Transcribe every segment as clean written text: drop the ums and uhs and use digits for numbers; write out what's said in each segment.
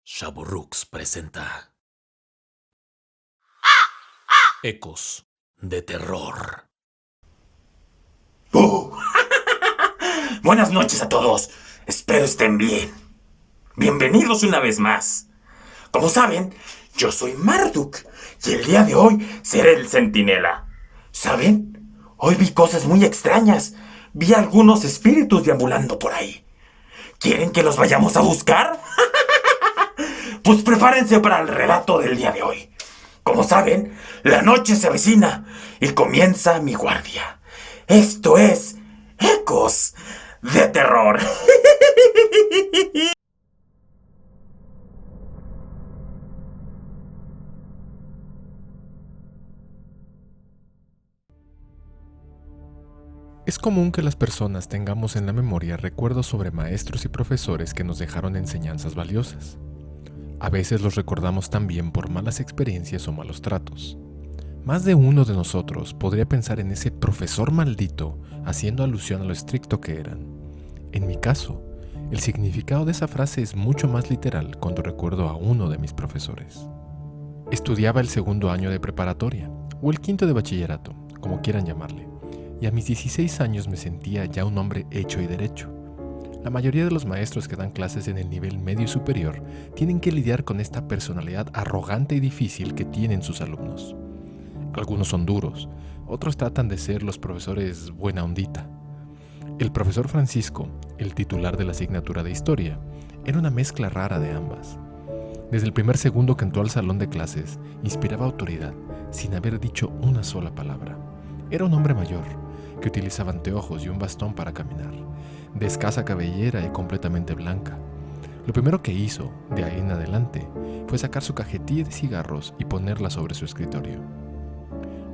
Shaburux presenta Ecos de Terror. Buenas noches a todos. Espero estén bien. Bienvenidos una vez más. Como saben, yo soy Marduk y el día de hoy seré el centinela. ¿Saben? Hoy vi cosas muy extrañas. Vi algunos espíritus deambulando por ahí. ¿Quieren que los vayamos a buscar? Pues prepárense para el relato del día de hoy. Como saben, la noche se avecina y comienza mi guardia. Esto es Ecos de Terror. Es común que las personas tengamos en la memoria recuerdos sobre maestros y profesores que nos dejaron enseñanzas valiosas. A veces los recordamos también por malas experiencias o malos tratos. Más de uno de nosotros podría pensar en ese profesor maldito haciendo alusión a lo estricto que eran. En mi caso, el significado de esa frase es mucho más literal cuando recuerdo a uno de mis profesores. Estudiaba el segundo año de preparatoria, o el quinto de bachillerato, como quieran llamarle, y a mis 16 años me sentía ya un hombre hecho y derecho. La mayoría de los maestros que dan clases en el nivel medio y superior tienen que lidiar con esta personalidad arrogante y difícil que tienen sus alumnos. Algunos son duros, otros tratan de ser los profesores buena ondita. El profesor Francisco, el titular de la asignatura de historia, era una mezcla rara de ambas. Desde el primer segundo que entró al salón de clases, inspiraba autoridad, sin haber dicho una sola palabra. Era un hombre mayor, que utilizaba anteojos y un bastón para caminar, de escasa cabellera y completamente blanca. Lo primero que hizo, de ahí en adelante, fue sacar su cajetilla de cigarros y ponerla sobre su escritorio.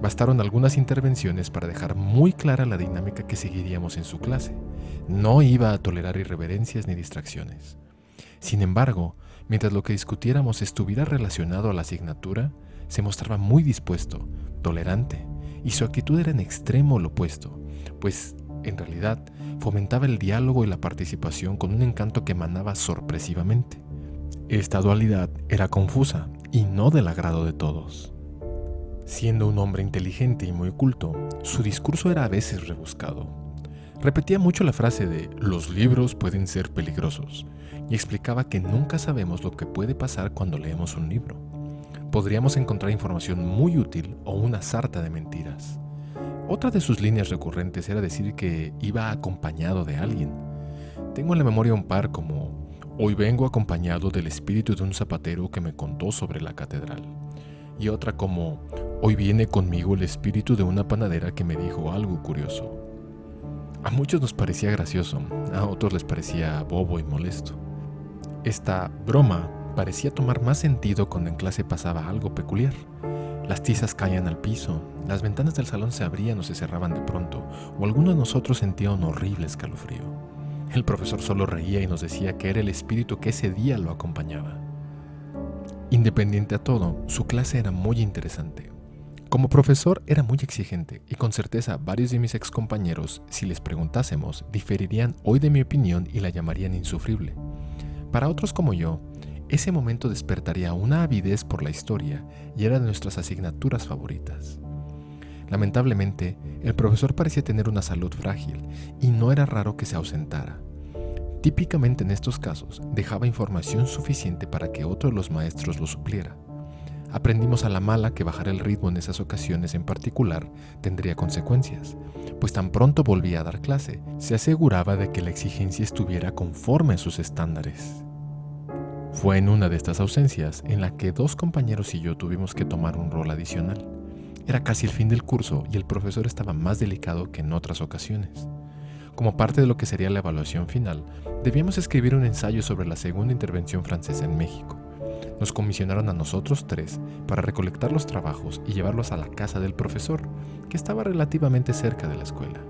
Bastaron algunas intervenciones para dejar muy clara la dinámica que seguiríamos en su clase. No iba a tolerar irreverencias ni distracciones. Sin embargo, mientras lo que discutiéramos estuviera relacionado a la asignatura, se mostraba muy dispuesto, tolerante, y su actitud era en extremo lo opuesto, pues, en realidad, fomentaba el diálogo y la participación con un encanto que emanaba sorpresivamente. Esta dualidad era confusa y no del agrado de todos. Siendo un hombre inteligente y muy culto, su discurso era a veces rebuscado. Repetía mucho la frase de «los libros pueden ser peligrosos» y explicaba que nunca sabemos lo que puede pasar cuando leemos un libro. Podríamos encontrar información muy útil o una sarta de mentiras. Otra de sus líneas recurrentes era decir que iba acompañado de alguien. Tengo en la memoria un par como «hoy vengo acompañado del espíritu de un zapatero que me contó sobre la catedral», y otra como «hoy viene conmigo el espíritu de una panadera que me dijo algo curioso». A muchos nos parecía gracioso, a otros les parecía bobo y molesto. Esta broma parecía tomar más sentido cuando en clase pasaba algo peculiar. Las tizas caían al piso, las ventanas del salón se abrían o se cerraban de pronto, o alguno de nosotros sentía un horrible escalofrío. El profesor solo reía y nos decía que era el espíritu que ese día lo acompañaba. Independiente a todo, su clase era muy interesante. Como profesor era muy exigente y con certeza varios de mis excompañeros, si les preguntásemos, diferirían hoy de mi opinión y la llamarían insufrible. Para otros como yo, ese momento despertaría una avidez por la historia y era de nuestras asignaturas favoritas. Lamentablemente, el profesor parecía tener una salud frágil y no era raro que se ausentara. Típicamente en estos casos, dejaba información suficiente para que otro de los maestros lo supliera. Aprendimos a la mala que bajar el ritmo en esas ocasiones en particular tendría consecuencias, pues tan pronto volvía a dar clase, se aseguraba de que la exigencia estuviera conforme a sus estándares. Fue en una de estas ausencias en la que 2 compañeros y yo tuvimos que tomar un rol adicional. Era casi el fin del curso y el profesor estaba más delicado que en otras ocasiones. Como parte de lo que sería la evaluación final, debíamos escribir un ensayo sobre la segunda intervención francesa en México. Nos comisionaron a nosotros 3 para recolectar los trabajos y llevarlos a la casa del profesor, que estaba relativamente cerca de la escuela.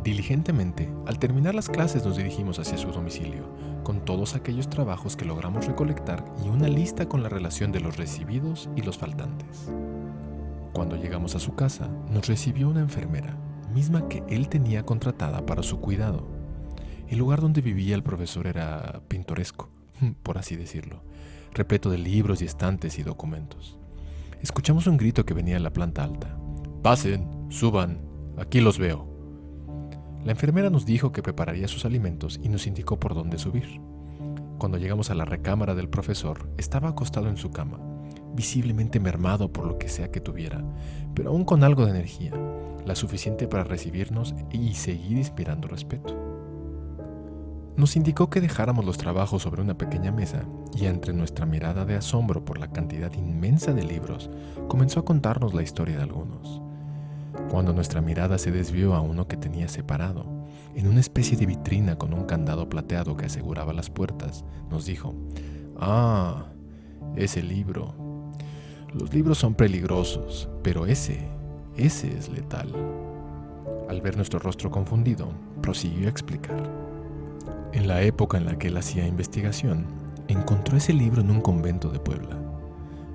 Diligentemente, al terminar las clases nos dirigimos hacia su domicilio, con todos aquellos trabajos que logramos recolectar y una lista con la relación de los recibidos y los faltantes. Cuando llegamos a su casa, nos recibió una enfermera, misma que él tenía contratada para su cuidado. El lugar donde vivía el profesor era pintoresco, por así decirlo, repleto de libros y estantes y documentos. Escuchamos un grito que venía de la planta alta. «Pasen, suban, aquí los veo». La enfermera nos dijo que prepararía sus alimentos y nos indicó por dónde subir. Cuando llegamos a la recámara del profesor, estaba acostado en su cama, visiblemente mermado por lo que sea que tuviera, pero aún con algo de energía, la suficiente para recibirnos y seguir inspirando respeto. Nos indicó que dejáramos los trabajos sobre una pequeña mesa y entre nuestra mirada de asombro por la cantidad inmensa de libros, comenzó a contarnos la historia de algunos. Cuando nuestra mirada se desvió a uno que tenía separado, en una especie de vitrina con un candado plateado que aseguraba las puertas, nos dijo: «Ah, ese libro. Los libros son peligrosos, pero ese es letal». Al ver nuestro rostro confundido, prosiguió a explicar. En la época en la que él hacía investigación, encontró ese libro en un convento de Puebla.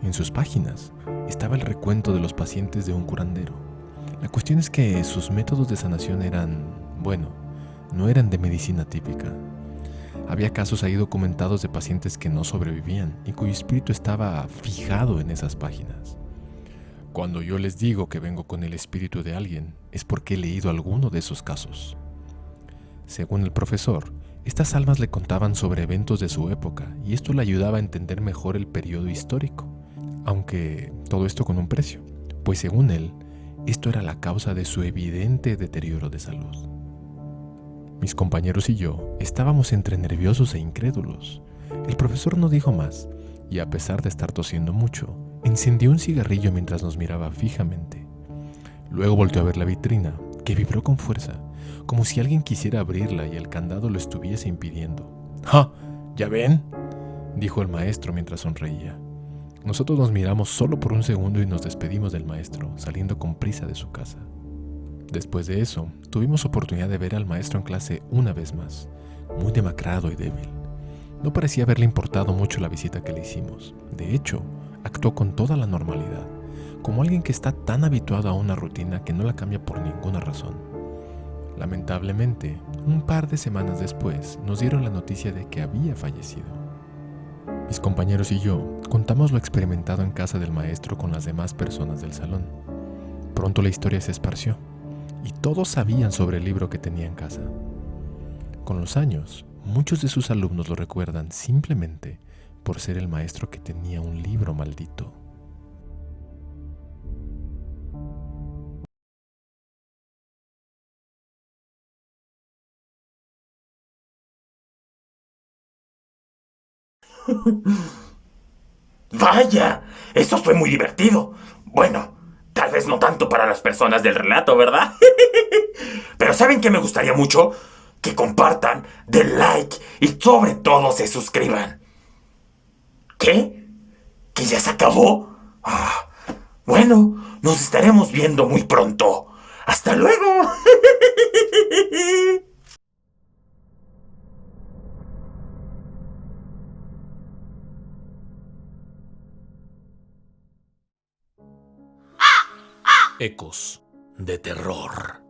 En sus páginas estaba el recuento de los pacientes de un curandero. La cuestión es que sus métodos de sanación no eran de medicina típica. Había casos ahí documentados de pacientes que no sobrevivían y cuyo espíritu estaba fijado en esas páginas. Cuando yo les digo que vengo con el espíritu de alguien, es porque he leído alguno de esos casos. Según el profesor, estas almas le contaban sobre eventos de su época y esto le ayudaba a entender mejor el periodo histórico, aunque todo esto con un precio, pues según él, esto era la causa de su evidente deterioro de salud. Mis compañeros y yo estábamos entre nerviosos e incrédulos. El profesor no dijo más y a pesar de estar tosiendo mucho, encendió un cigarrillo mientras nos miraba fijamente. Luego volteó a ver la vitrina, que vibró con fuerza, como si alguien quisiera abrirla y el candado lo estuviese impidiendo. «¡Ja! ¿Ya ven?», dijo el maestro mientras sonreía. Nosotros nos miramos solo por un segundo y nos despedimos del maestro, saliendo con prisa de su casa. Después de eso, tuvimos oportunidad de ver al maestro en clase una vez más, muy demacrado y débil. No parecía haberle importado mucho la visita que le hicimos. De hecho, actuó con toda la normalidad, como alguien que está tan habituado a una rutina que no la cambia por ninguna razón. Lamentablemente, un par de semanas después, nos dieron la noticia de que había fallecido. Mis compañeros y yo contamos lo experimentado en casa del maestro con las demás personas del salón. Pronto la historia se esparció y todos sabían sobre el libro que tenía en casa. Con los años, muchos de sus alumnos lo recuerdan simplemente por ser el maestro que tenía un libro maldito. ¡Vaya! Eso fue muy divertido. Bueno, tal vez no tanto para las personas del relato, ¿verdad? Pero ¿saben qué me gustaría mucho? Que compartan, den like y sobre todo se suscriban. ¿Qué? ¿Que ya se acabó? Ah, bueno, nos estaremos viendo muy pronto. ¡Hasta luego! Ecos de terror.